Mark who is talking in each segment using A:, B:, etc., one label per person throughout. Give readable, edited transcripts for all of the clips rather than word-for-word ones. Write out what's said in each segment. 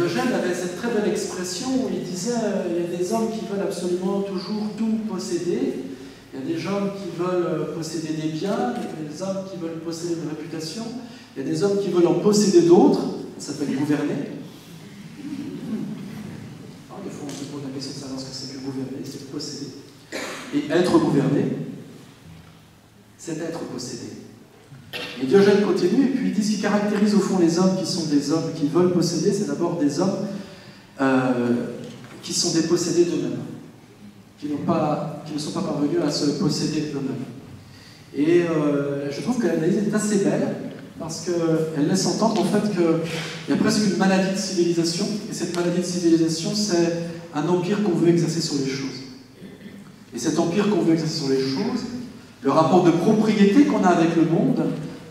A: Diogène avait cette très belle expression où il disait il y a des hommes qui veulent absolument toujours tout posséder, il y a des hommes qui veulent posséder des biens, il y a des hommes qui veulent posséder une réputation, il y a des hommes qui veulent en posséder d'autres, ça s'appelle gouverner. Des fois on se pose la question de savoir ce que c'est que gouverner, c'est posséder. Et être gouverné, c'est être possédé. Et Diogène continue, et puis il dit ce qui caractérise au fond les hommes qui sont des hommes qui veulent posséder, c'est d'abord des hommes qui sont dépossédés d'eux-mêmes, qui ne sont pas parvenus à se posséder d'eux-mêmes. Et je trouve que l'analyse est assez belle, parce qu'elle laisse entendre en fait qu'il y a presque une maladie de civilisation, et cette maladie de civilisation, c'est un empire qu'on veut exercer sur les choses. Et cet empire qu'on veut exercer sur les choses, le rapport de propriété qu'on a avec le monde,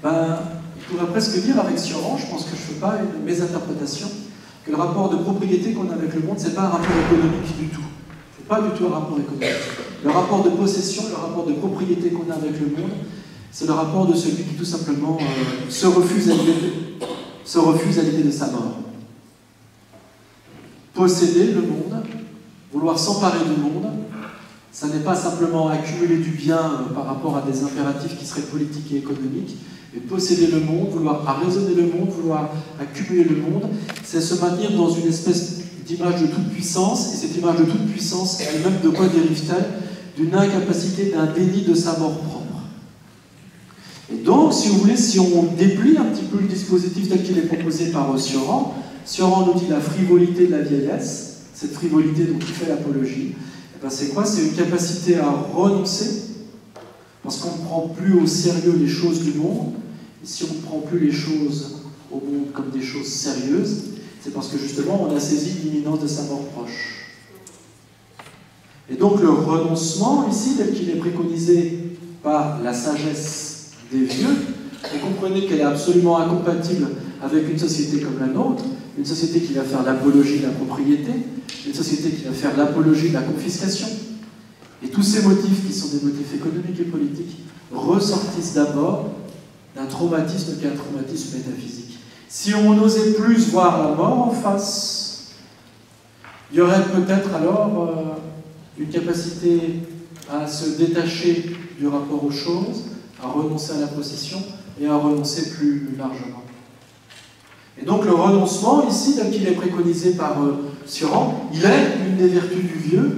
A: il pourrait presque dire avec Sioran, je pense que je ne fais pas une mésinterprétation, que le rapport de propriété qu'on a avec le monde, ce n'est pas un rapport économique du tout. Ce n'est pas du tout un rapport économique. Le rapport de possession, le rapport de propriété qu'on a avec le monde, c'est le rapport de celui qui tout simplement se refuse à l'idée de sa mort. Posséder le monde, vouloir s'emparer du monde, ça n'est pas simplement accumuler du bien par rapport à des impératifs qui seraient politiques et économiques, mais posséder le monde, vouloir arraisonner le monde, vouloir accumuler le monde, c'est se maintenir dans une espèce d'image de toute puissance, et cette image de toute puissance, elle-même, de quoi dérive-t-elle? D'une incapacité, d'un déni de sa mort propre. Et donc, si vous voulez, si on déplie un petit peu le dispositif tel qu'il est proposé par Sioran, Sioran nous dit la frivolité de la vieillesse, cette frivolité dont il fait l'apologie. C'est quoi? C'est une capacité à renoncer, parce qu'on ne prend plus au sérieux les choses du monde, et si on ne prend plus les choses au monde comme des choses sérieuses, c'est parce que justement on a saisi l'imminence de sa mort proche. Et donc le renoncement, ici, tel qu'il est préconisé par la sagesse des vieux, vous comprenez qu'elle est absolument incompatible avec une société comme la nôtre, une société qui va faire l'apologie de la propriété, une société qui va faire l'apologie de la confiscation. Et tous ces motifs, qui sont des motifs économiques et politiques, ressortissent d'abord d'un traumatisme qui est un traumatisme métaphysique. Si on n'osait plus voir la mort en face, il y aurait peut-être alors une capacité à se détacher du rapport aux choses, à renoncer à la possession et à renoncer plus largement. Et donc le renoncement, ici, tel qu'il est préconisé par Sioran, il est une des vertus du vieux.